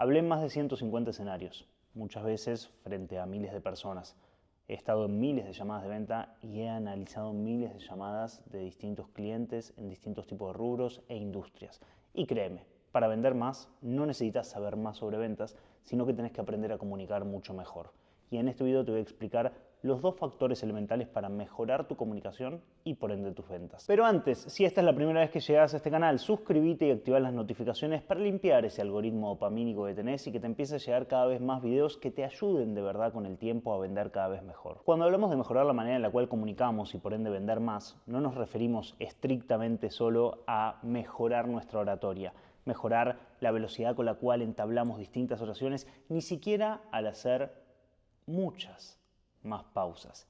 Hablé en más de 150 escenarios, muchas veces frente a miles de personas. He estado en miles de llamadas de venta y he analizado miles de llamadas de distintos clientes en distintos tipos de rubros e industrias. Y créeme, para vender más no necesitas saber más sobre ventas, sino que tenés que aprender a comunicar mucho mejor. Y en este video te voy a explicar los dos factores elementales para mejorar tu comunicación y por ende tus ventas. Pero antes, si esta es la primera vez que llegas a este canal, suscríbete y activa las notificaciones para limpiar ese algoritmo dopamínico que tenés y que te empiece a llegar cada vez más videos que te ayuden de verdad con el tiempo a vender cada vez mejor. Cuando hablamos de mejorar la manera en la cual comunicamos y por ende vender más, no nos referimos estrictamente solo a mejorar nuestra oratoria, mejorar la velocidad con la cual entablamos distintas oraciones, ni siquiera al hacer muchas más pausas,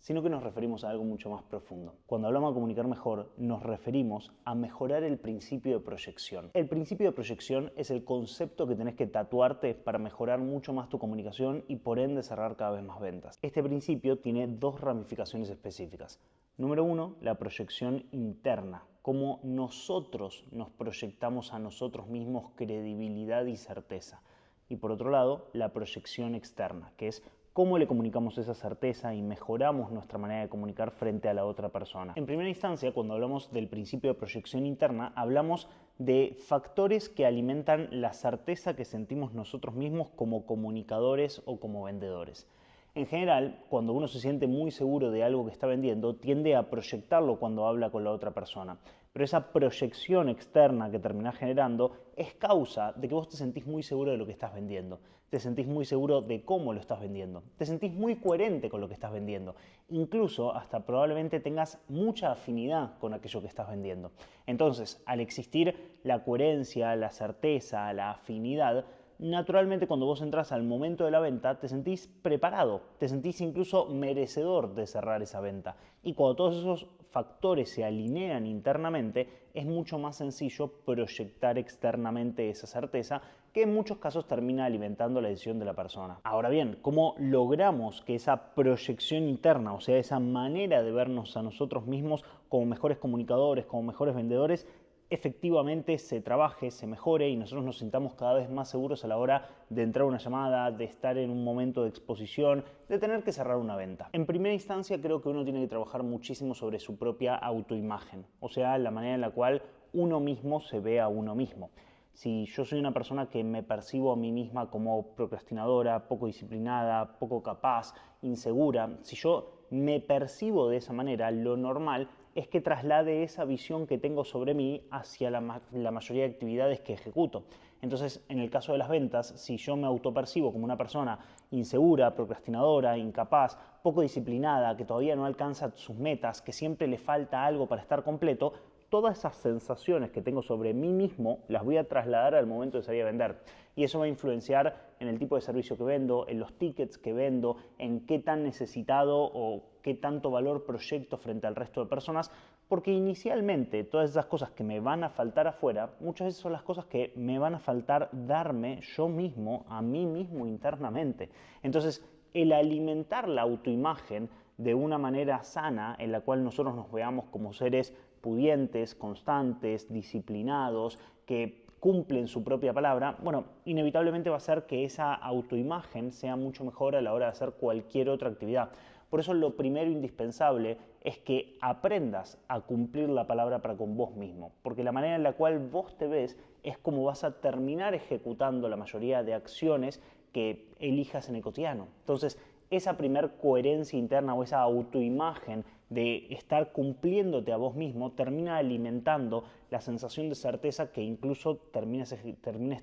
sino que nos referimos a algo mucho más profundo. Cuando hablamos de comunicar mejor, nos referimos a mejorar el principio de proyección. El principio de proyección es el concepto que tenés que tatuarte para mejorar mucho más tu comunicación y por ende cerrar cada vez más ventas. Este principio tiene dos ramificaciones específicas. Número uno, la proyección interna. Cómo nosotros nos proyectamos a nosotros mismos credibilidad y certeza. Y por otro lado, la proyección externa, que es cómo le comunicamos esa certeza y mejoramos nuestra manera de comunicar frente a la otra persona. En primera instancia, cuando hablamos del principio de proyección interna, hablamos de factores que alimentan la certeza que sentimos nosotros mismos como comunicadores o como vendedores. En general, cuando uno se siente muy seguro de algo que está vendiendo, tiende a proyectarlo cuando habla con la otra persona. Pero esa proyección externa que terminás generando es causa de que vos te sentís muy seguro de lo que estás vendiendo. Te sentís muy seguro de cómo lo estás vendiendo. Te sentís muy coherente con lo que estás vendiendo. Incluso hasta probablemente tengas mucha afinidad con aquello que estás vendiendo. Entonces, al existir la coherencia, la certeza, la afinidad, naturalmente cuando vos entras al momento de la venta te sentís preparado, te sentís incluso merecedor de cerrar esa venta. Y cuando todos esos factores se alinean internamente, es mucho más sencillo proyectar externamente esa certeza que en muchos casos termina alimentando la decisión de la persona. Ahora bien, ¿cómo logramos que esa proyección interna, o sea, esa manera de vernos a nosotros mismos como mejores comunicadores, como mejores vendedores, efectivamente se trabaje, se mejore y nosotros nos sintamos cada vez más seguros a la hora de entrar a una llamada, de estar en un momento de exposición, de tener que cerrar una venta? En primera instancia creo que uno tiene que trabajar muchísimo sobre su propia autoimagen, o sea, la manera en la cual uno mismo se ve a uno mismo. Si yo soy una persona que me percibo a mí misma como procrastinadora, poco disciplinada, poco capaz, insegura, si yo me percibo de esa manera, lo normal es que traslade esa visión que tengo sobre mí hacia la mayoría de actividades que ejecuto. Entonces, en el caso de las ventas, si yo me autopercibo como una persona insegura, procrastinadora, incapaz, poco disciplinada, que todavía no alcanza sus metas, que siempre le falta algo para estar completo, todas esas sensaciones que tengo sobre mí mismo las voy a trasladar al momento de salir a vender. Y eso va a influenciar en el tipo de servicio que vendo, en los tickets que vendo, en qué tan necesitado o qué tanto valor proyecto frente al resto de personas, porque inicialmente todas esas cosas que me van a faltar afuera, muchas veces son las cosas que me van a faltar darme yo mismo, a mí mismo internamente. Entonces, el alimentar la autoimagen de una manera sana en la cual nosotros nos veamos como seres pudientes, constantes, disciplinados, que cumplen su propia palabra, bueno, inevitablemente va a hacer que esa autoimagen sea mucho mejor a la hora de hacer cualquier otra actividad. Por eso lo primero indispensable es que aprendas a cumplir la palabra para con vos mismo, porque la manera en la cual vos te ves es como vas a terminar ejecutando la mayoría de acciones que elijas en el cotidiano. Entonces, esa primer coherencia interna o esa autoimagen de estar cumpliéndote a vos mismo termina alimentando la sensación de certeza que incluso termines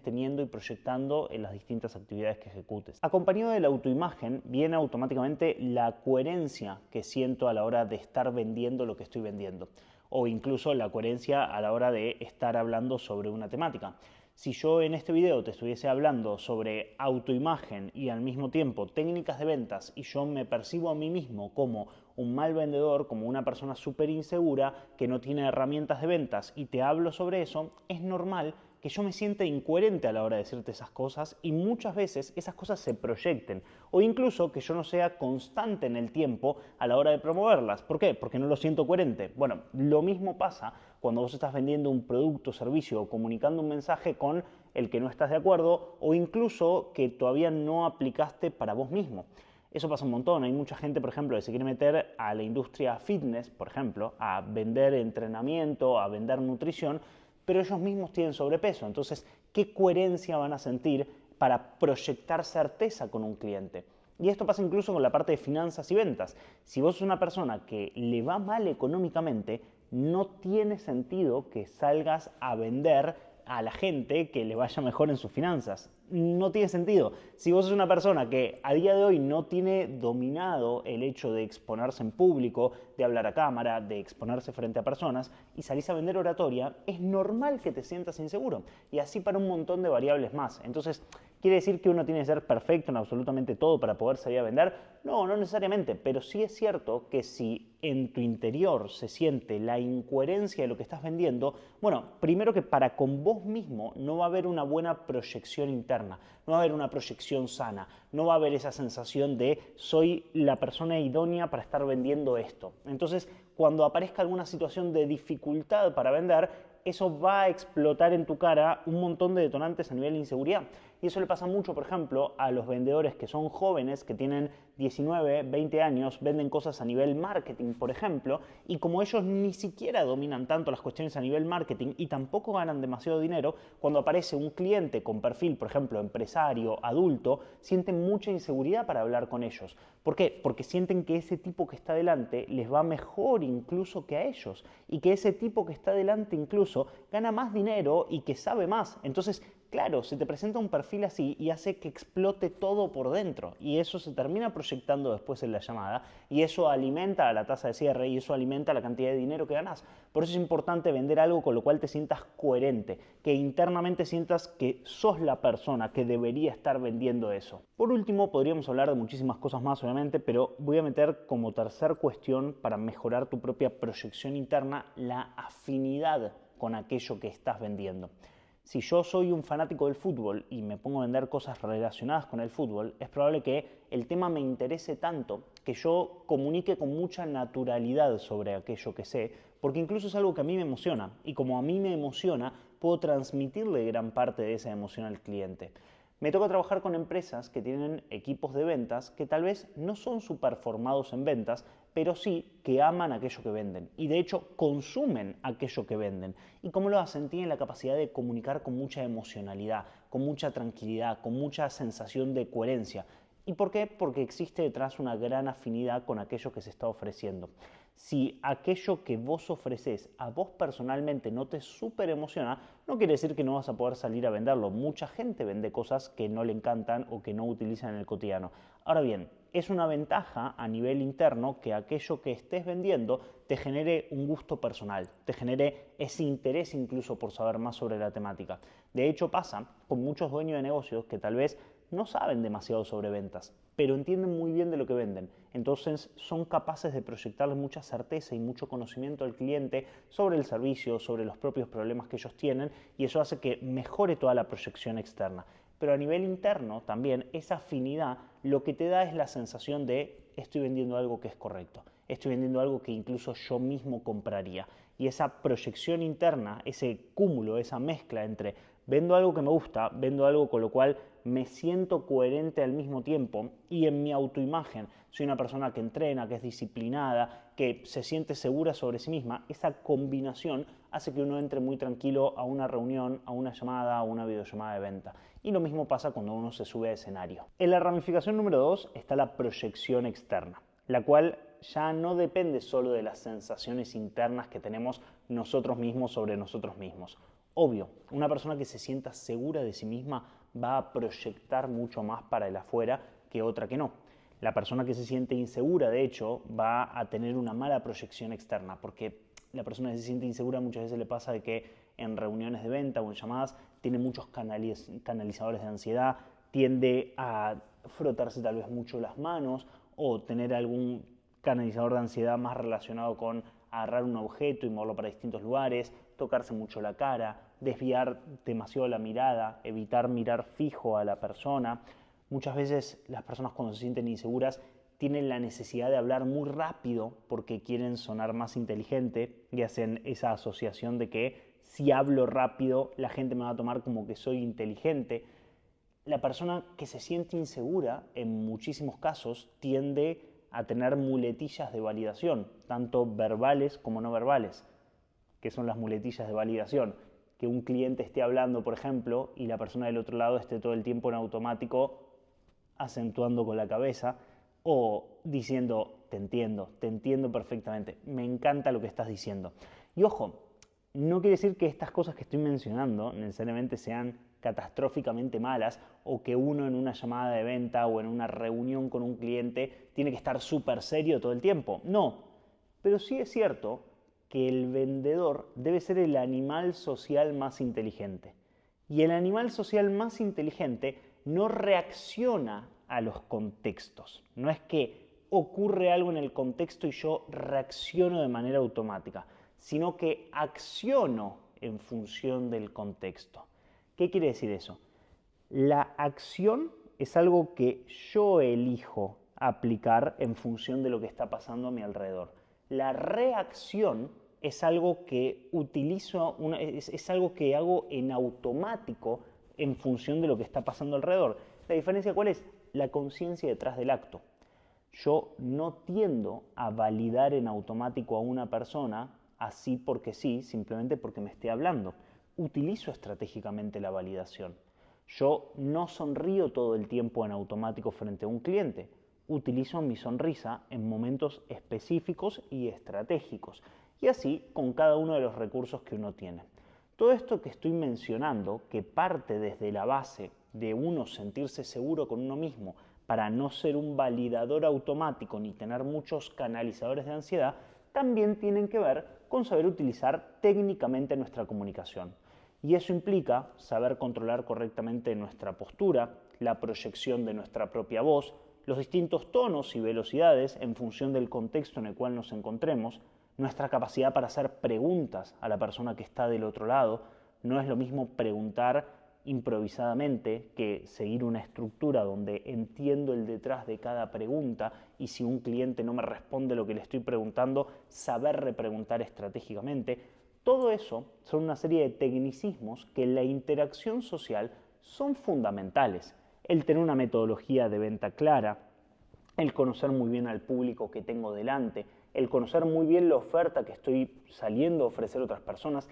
teniendo y proyectando en las distintas actividades que ejecutes. Acompañado de la autoimagen viene automáticamente la coherencia que siento a la hora de estar vendiendo lo que estoy vendiendo, o incluso la coherencia a la hora de estar hablando sobre una temática. Si yo en este video te estuviese hablando sobre autoimagen y al mismo tiempo técnicas de ventas y yo me percibo a mí mismo como un mal vendedor, como una persona súper insegura que no tiene herramientas de ventas y te hablo sobre eso, es normal que yo me sienta incoherente a la hora de decirte esas cosas y muchas veces esas cosas se proyecten o incluso que yo no sea constante en el tiempo a la hora de promoverlas. ¿Por qué? Porque no lo siento coherente. Bueno, lo mismo pasa cuando vos estás vendiendo un producto, servicio o comunicando un mensaje con el que no estás de acuerdo o incluso que todavía no aplicaste para vos mismo. Eso pasa un montón. Hay mucha gente, por ejemplo, que se quiere meter a la industria fitness, por ejemplo, a vender entrenamiento, a vender nutrición, pero ellos mismos tienen sobrepeso. Entonces, ¿qué coherencia van a sentir para proyectar certeza con un cliente? Y esto pasa incluso con la parte de finanzas y ventas. Si vos sos una persona que le va mal económicamente, no tiene sentido que salgas a vender a la gente que le vaya mejor en sus finanzas. No tiene sentido. Si vos sos una persona que a día de hoy no tiene dominado el hecho de exponerse en público, de hablar a cámara, de exponerse frente a personas y salís a vender oratoria, es normal que te sientas inseguro. Y así para un montón de variables más. Entonces, ¿quiere decir que uno tiene que ser perfecto en absolutamente todo para poder salir a vender? No, no necesariamente, pero sí es cierto que si en tu interior se siente la incoherencia de lo que estás vendiendo, bueno, primero que para con vos mismo no va a haber una buena proyección interna, no va a haber una proyección sana, no va a haber esa sensación de soy la persona idónea para estar vendiendo esto. Entonces, cuando aparezca alguna situación de dificultad para vender, eso va a explotar en tu cara un montón de detonantes a nivel de inseguridad. Y eso le pasa mucho, por ejemplo, a los vendedores que son jóvenes, que tienen 19, 20 años, venden cosas a nivel marketing, por ejemplo, y como ellos ni siquiera dominan tanto las cuestiones a nivel marketing y tampoco ganan demasiado dinero, cuando aparece un cliente con perfil, por ejemplo, empresario, adulto, sienten mucha inseguridad para hablar con ellos. ¿Por qué? Porque sienten que ese tipo que está delante les va mejor incluso que a ellos y que ese tipo que está delante incluso gana más dinero y que sabe más. Entonces, claro, se te presenta un perfil así y hace que explote todo por dentro y eso se termina proyectando después en la llamada y eso alimenta a la tasa de cierre y eso alimenta la cantidad de dinero que ganas. Por eso es importante vender algo con lo cual te sientas coherente, que internamente sientas que sos la persona que debería estar vendiendo eso. Por último, podríamos hablar de muchísimas cosas más, obviamente, pero voy a meter como tercer cuestión para mejorar tu propia proyección interna la afinidad con aquello que estás vendiendo. Si yo soy un fanático del fútbol y me pongo a vender cosas relacionadas con el fútbol, es probable que el tema me interese tanto que yo comunique con mucha naturalidad sobre aquello que sé, porque incluso es algo que a mí me emociona y como a mí me emociona, puedo transmitirle gran parte de esa emoción al cliente. Me toca trabajar con empresas que tienen equipos de ventas que tal vez no son súper formados en ventas, pero sí que aman aquello que venden y de hecho consumen aquello que venden. ¿Y cómo lo hacen? Tienen la capacidad de comunicar con mucha emocionalidad, con mucha tranquilidad, con mucha sensación de coherencia. ¿Y por qué? Porque existe detrás una gran afinidad con aquello que se está ofreciendo. Si aquello que vos ofreces a vos personalmente no te súper emociona, no quiere decir que no vas a poder salir a venderlo. Mucha gente vende cosas que no le encantan o que no utilizan en el cotidiano. Ahora bien, es una ventaja a nivel interno que aquello que estés vendiendo te genere un gusto personal, te genere ese interés incluso por saber más sobre la temática. De hecho pasa con muchos dueños de negocios que tal vez no saben demasiado sobre ventas, pero entienden muy bien de lo que venden. Entonces son capaces de proyectarle mucha certeza y mucho conocimiento al cliente sobre el servicio, sobre los propios problemas que ellos tienen y eso hace que mejore toda la proyección externa. Pero a nivel interno también esa afinidad lo que te da es la sensación de estoy vendiendo algo que es correcto, estoy vendiendo algo que incluso yo mismo compraría. Y esa proyección interna, ese cúmulo, esa mezcla entre vendo algo que me gusta, vendo algo con lo cual me siento coherente al mismo tiempo y en mi autoimagen soy una persona que entrena, que es disciplinada, que se siente segura sobre sí misma, esa combinación hace que uno entre muy tranquilo a una reunión, a una llamada, a una videollamada de venta. Y lo mismo pasa cuando uno se sube a escenario. En la ramificación número 2 está la proyección externa, la cual ya no depende solo de las sensaciones internas que tenemos nosotros mismos sobre nosotros mismos. Obvio, una persona que se sienta segura de sí misma va a proyectar mucho más para el afuera que otra que no. La persona que se siente insegura, de hecho, va a tener una mala proyección externa, porque la persona que se siente insegura muchas veces le pasa de que en reuniones de venta o en llamadas tiene muchos canalizadores de ansiedad, tiende a frotarse tal vez mucho las manos o tener algún canalizador de ansiedad más relacionado con agarrar un objeto y moverlo para distintos lugares, tocarse mucho la cara, desviar demasiado la mirada, evitar mirar fijo a la persona. Muchas veces las personas cuando se sienten inseguras tienen la necesidad de hablar muy rápido porque quieren sonar más inteligente y hacen esa asociación de que si hablo rápido la gente me va a tomar como que soy inteligente. La persona que se siente insegura en muchísimos casos tiende a tener muletillas de validación, tanto verbales como no verbales. ¿Qué son las muletillas de validación? Que un cliente esté hablando, por ejemplo, y la persona del otro lado esté todo el tiempo en automático acentuando con la cabeza o diciendo, te entiendo perfectamente, me encanta lo que estás diciendo. Y ojo, no quiere decir que estas cosas que estoy mencionando necesariamente sean catastróficamente malas o que uno en una llamada de venta o en una reunión con un cliente tiene que estar súper serio todo el tiempo. No, pero sí es cierto que el vendedor debe ser el animal social más inteligente. Y el animal social más inteligente no reacciona a los contextos. No es que ocurre algo en el contexto y yo reacciono de manera automática, sino que acciono en función del contexto. ¿Qué quiere decir eso? La acción es algo que yo elijo aplicar en función de lo que está pasando a mi alrededor. La reacción es algo que utilizo, es algo que hago en automático en función de lo que está pasando alrededor. ¿La diferencia cuál es? La conciencia detrás del acto. Yo no tiendo a validar en automático a una persona así porque sí, simplemente porque me esté hablando. Utilizo estratégicamente la validación. Yo no sonrío todo el tiempo en automático frente a un cliente. Utilizo mi sonrisa en momentos específicos y estratégicos. Y así con cada uno de los recursos que uno tiene. Todo esto que estoy mencionando, que parte desde la base de uno sentirse seguro con uno mismo para no ser un validador automático ni tener muchos canalizadores de ansiedad, también tienen que ver con saber utilizar técnicamente nuestra comunicación. Y eso implica saber controlar correctamente nuestra postura, la proyección de nuestra propia voz, los distintos tonos y velocidades en función del contexto en el cual nos encontremos, nuestra capacidad para hacer preguntas a la persona que está del otro lado. No es lo mismo preguntar improvisadamente que seguir una estructura donde entiendo el detrás de cada pregunta y si un cliente no me responde lo que le estoy preguntando, saber repreguntar estratégicamente. Todo eso son una serie de tecnicismos que en la interacción social son fundamentales. El tener una metodología de venta clara, el conocer muy bien al público que tengo delante, el conocer muy bien la oferta que estoy saliendo a ofrecer a otras personas,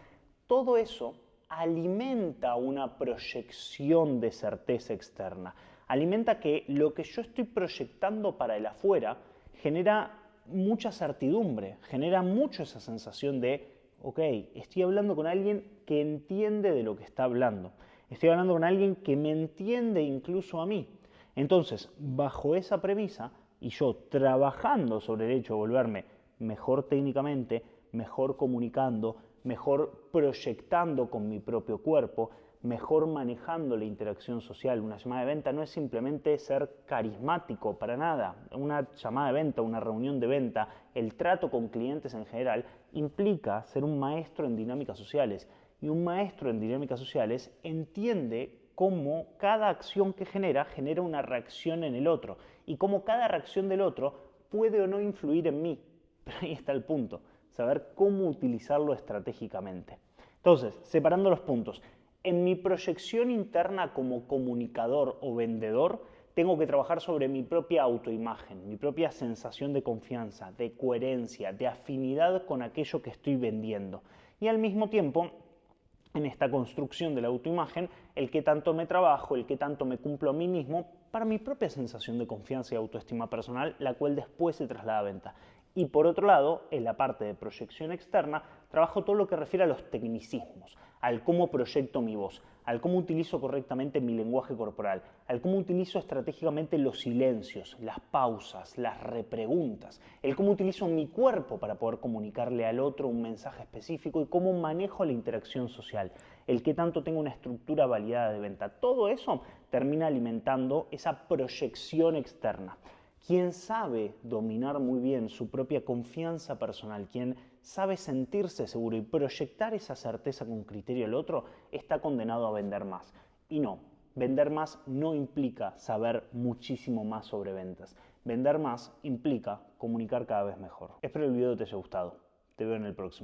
todo eso alimenta una proyección de certeza externa. Alimenta que lo que yo estoy proyectando para el afuera genera mucha certidumbre, genera mucho esa sensación de, ok, estoy hablando con alguien que entiende de lo que está hablando. Estoy hablando con alguien que me entiende incluso a mí. Entonces, bajo esa premisa, y yo trabajando sobre el hecho de volverme mejor técnicamente, mejor comunicando, mejor proyectando con mi propio cuerpo, mejor manejando la interacción social. Una llamada de venta no es simplemente ser carismático, para nada. Una llamada de venta, una reunión de venta, el trato con clientes en general, implica ser un maestro en dinámicas sociales. Y un maestro en dinámicas sociales entiende cómo cada acción que genera una reacción en el otro y cómo cada reacción del otro puede o no influir en mí. Pero ahí está el punto, saber cómo utilizarlo estratégicamente. Entonces, separando los puntos, en mi proyección interna como comunicador o vendedor, tengo que trabajar sobre mi propia autoimagen, mi propia sensación de confianza, de coherencia, de afinidad con aquello que estoy vendiendo. Y al mismo tiempo, en esta construcción de la autoimagen, el que tanto me trabajo, el que tanto me cumplo a mí mismo para mi propia sensación de confianza y autoestima personal, la cual después se traslada a venta. Y por otro lado, en la parte de proyección externa, trabajo todo lo que refiere a los tecnicismos, al cómo proyecto mi voz, al cómo utilizo correctamente mi lenguaje corporal, al cómo utilizo estratégicamente los silencios, las pausas, las repreguntas, el cómo utilizo mi cuerpo para poder comunicarle al otro un mensaje específico y cómo manejo la interacción social, el que tanto tengo una estructura validada de venta. Todo eso termina alimentando esa proyección externa. Quien sabe dominar muy bien su propia confianza personal, quien sabe sentirse seguro y proyectar esa certeza con criterio al otro, está condenado a vender más. Y no, vender más no implica saber muchísimo más sobre ventas. Vender más implica comunicar cada vez mejor. Espero el video te haya gustado. Te veo en el próximo.